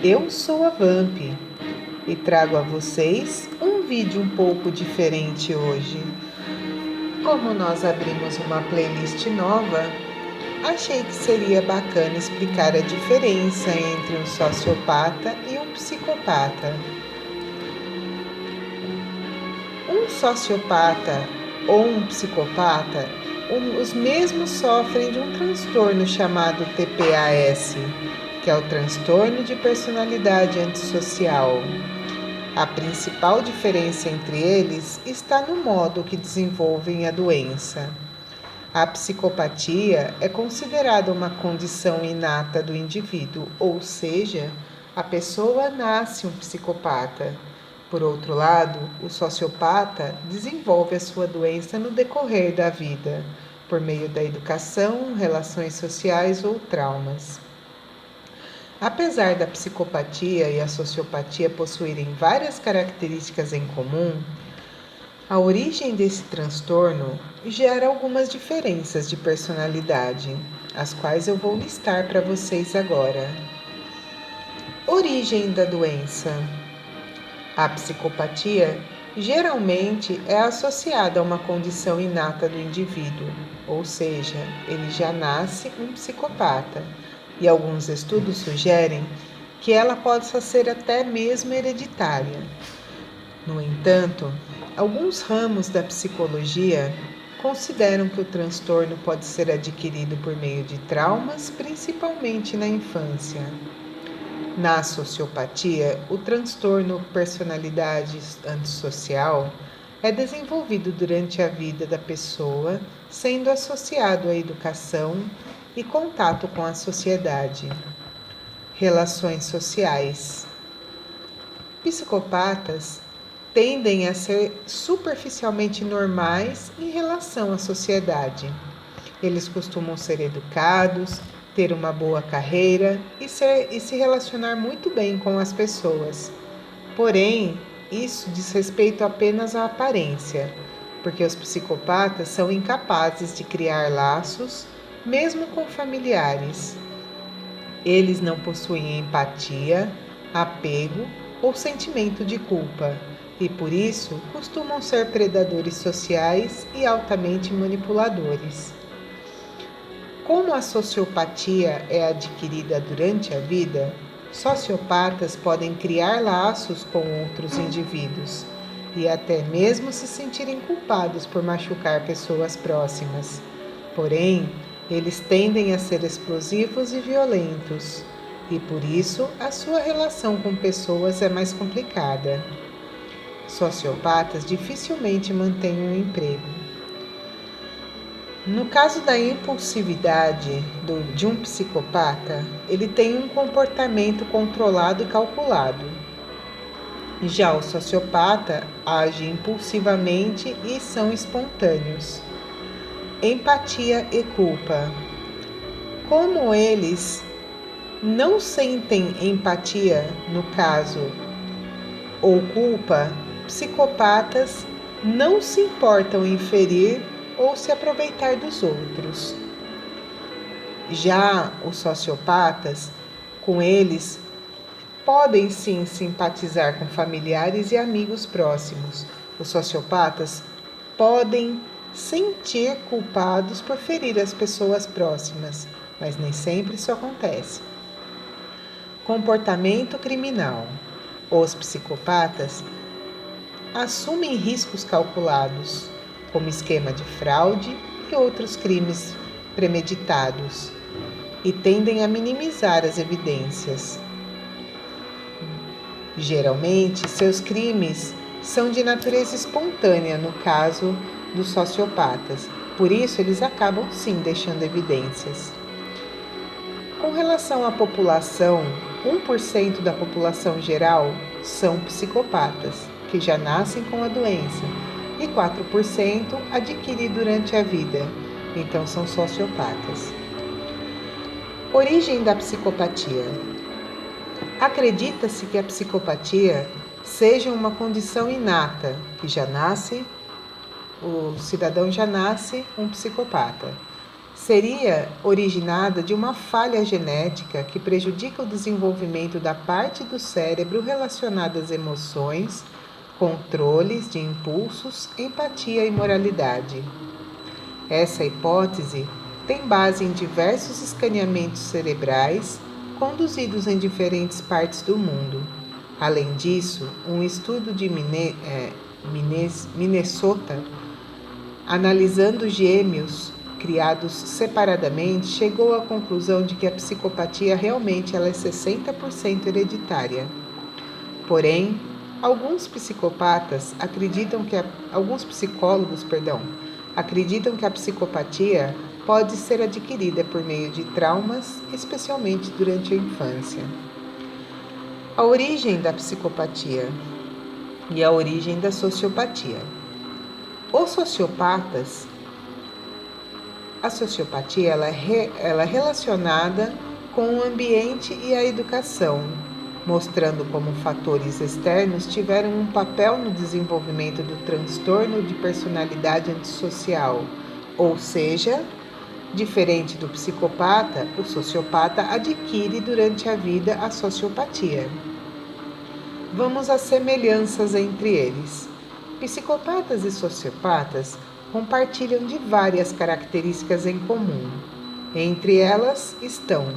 Eu sou a Vamp e trago a vocês um vídeo um pouco diferente hoje. Como nós abrimos uma playlist nova, achei que seria bacana explicar a diferença entre um sociopata e um psicopata. Um sociopata ou um psicopata, os mesmos sofrem de um transtorno chamado TPAS, que é o transtorno de personalidade antissocial. A principal diferença entre eles está no modo que desenvolvem a doença. A psicopatia é considerada uma condição inata do indivíduo, ou seja, a pessoa nasce um psicopata. Por outro lado, o sociopata desenvolve a sua doença no decorrer da vida, por meio da educação, relações sociais ou traumas. Apesar da psicopatia e a sociopatia possuírem várias características em comum, a origem desse transtorno gera algumas diferenças de personalidade, as quais eu vou listar para vocês agora. Origem da doença. A psicopatia geralmente é associada a uma condição inata do indivíduo, ou seja, ele já nasce um psicopata, e alguns estudos sugerem que ela possa ser até mesmo hereditária. No entanto, alguns ramos da psicologia consideram que o transtorno pode ser adquirido por meio de traumas, principalmente na infância. Na sociopatia, o transtorno personalidade antissocial é desenvolvido durante a vida da pessoa, sendo associado à educação e contato com a sociedade. Relações sociais. Psicopatas tendem a ser superficialmente normais em relação à sociedade. Eles costumam ser educados, ter uma boa carreira e se relacionar muito bem com as pessoas. Porém, isso diz respeito apenas à aparência, porque os psicopatas são incapazes de criar laços, mesmo com familiares. Eles não possuem empatia, apego ou sentimento de culpa, e por isso costumam ser predadores sociais e altamente manipuladores. Como a sociopatia é adquirida durante a vida, sociopatas podem criar laços com outros indivíduos e até mesmo se sentirem culpados por machucar pessoas próximas. Porém, eles tendem a ser explosivos e violentos, e por isso a sua relação com pessoas é mais complicada. Sociopatas dificilmente mantêm um emprego. No caso da impulsividade de um psicopata, ele tem um comportamento controlado e calculado. Já o sociopata age impulsivamente e são espontâneos. Empatia e culpa. Como eles não sentem empatia, no caso, ou culpa, psicopatas não se importam em ferir ou se aproveitar dos outros. Já os sociopatas, com eles, podem sim simpatizar com familiares e amigos próximos. Os sociopatas podem sentir culpados por ferir as pessoas próximas, mas nem sempre isso acontece. Comportamento criminal. Os psicopatas assumem riscos calculados, como esquema de fraude e outros crimes premeditados, e tendem a minimizar as evidências. Geralmente, seus crimes são de natureza espontânea, no caso dos sociopatas, por isso eles acabam sim deixando evidências. Com relação à população, 1% da população geral são psicopatas, que já nascem com a doença, e 4% adquire durante a vida, então são sociopatas. Origem da psicopatia. Acredita-se que a psicopatia seja uma condição inata, que o cidadão já nasce um psicopata. seria originada de uma falha genética que prejudica o desenvolvimento da parte do cérebro relacionada às emoções, controles de impulsos, empatia e moralidade. Essa hipótese tem base em diversos escaneamentos cerebrais conduzidos em diferentes partes do mundo. Além disso, um estudo de Minnesota, analisando gêmeos criados separadamente, chegou à conclusão de que a psicopatia realmente ela é 60% hereditária. Porém, alguns psicólogos acreditam que a psicopatia pode ser adquirida por meio de traumas, especialmente durante a infância. A origem da psicopatia e a origem da sociopatia. A sociopatia ela é relacionada com o ambiente e a educação, mostrando como fatores externos tiveram um papel no desenvolvimento do transtorno de personalidade antissocial, ou seja, diferente do psicopata, o sociopata adquire durante a vida a sociopatia. Vamos às semelhanças entre eles. Psicopatas e sociopatas compartilham de várias características em comum. Entre elas estão: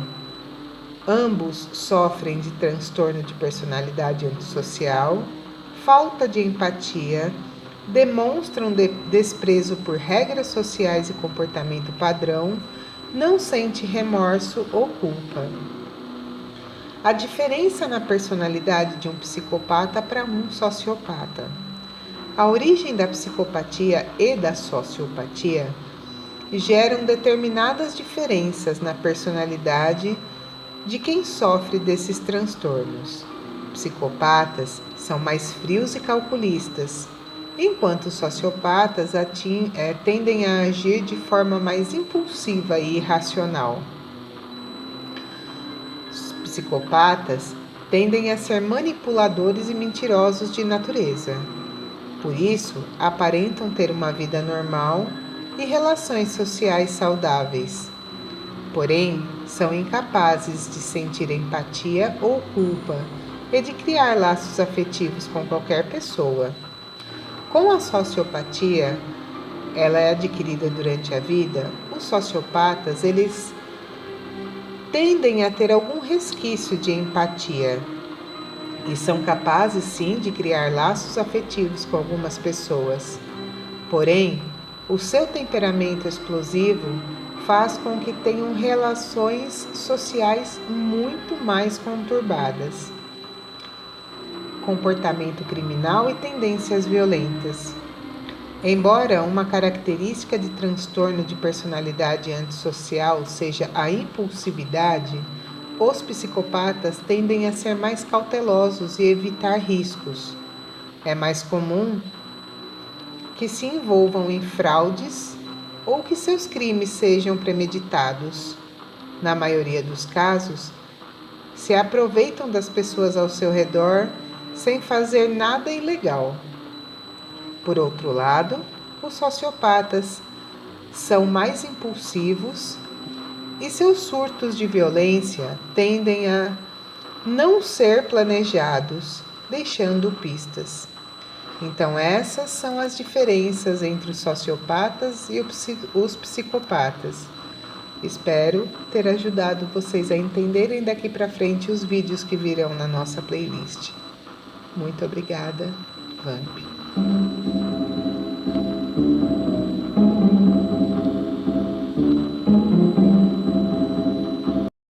ambos sofrem de transtorno de personalidade antissocial, falta de empatia, demonstram desprezo por regras sociais e comportamento padrão, não sente remorso ou culpa. A diferença na personalidade de um psicopata para um sociopata. A origem da psicopatia e da sociopatia geram determinadas diferenças na personalidade de quem sofre desses transtornos. Psicopatas são mais frios e calculistas, enquanto os sociopatas tendem a agir de forma mais impulsiva e irracional. Os psicopatas tendem a ser manipuladores e mentirosos de natureza. Por isso, aparentam ter uma vida normal e relações sociais saudáveis. Porém, são incapazes de sentir empatia ou culpa e de criar laços afetivos com qualquer pessoa. Com a sociopatia, ela é adquirida durante a vida, os sociopatas, eles tendem a ter algum resquício de empatia e são capazes sim de criar laços afetivos com algumas pessoas. Porém, o seu temperamento explosivo faz com que tenham relações sociais muito mais conturbadas, comportamento criminal e tendências violentas. Embora uma característica de transtorno de personalidade antissocial seja a impulsividade, os psicopatas tendem a ser mais cautelosos e evitar riscos. É mais comum que se envolvam em fraudes ou que seus crimes sejam premeditados. Na maioria dos casos, se aproveitam das pessoas ao seu redor sem fazer nada ilegal. Por outro lado, os sociopatas são mais impulsivos e seus surtos de violência tendem a não ser planejados, deixando pistas. Então, essas são as diferenças entre os sociopatas e os psicopatas. Espero ter ajudado vocês a entenderem daqui para frente os vídeos que virão na nossa playlist. Muito obrigada, Vamp.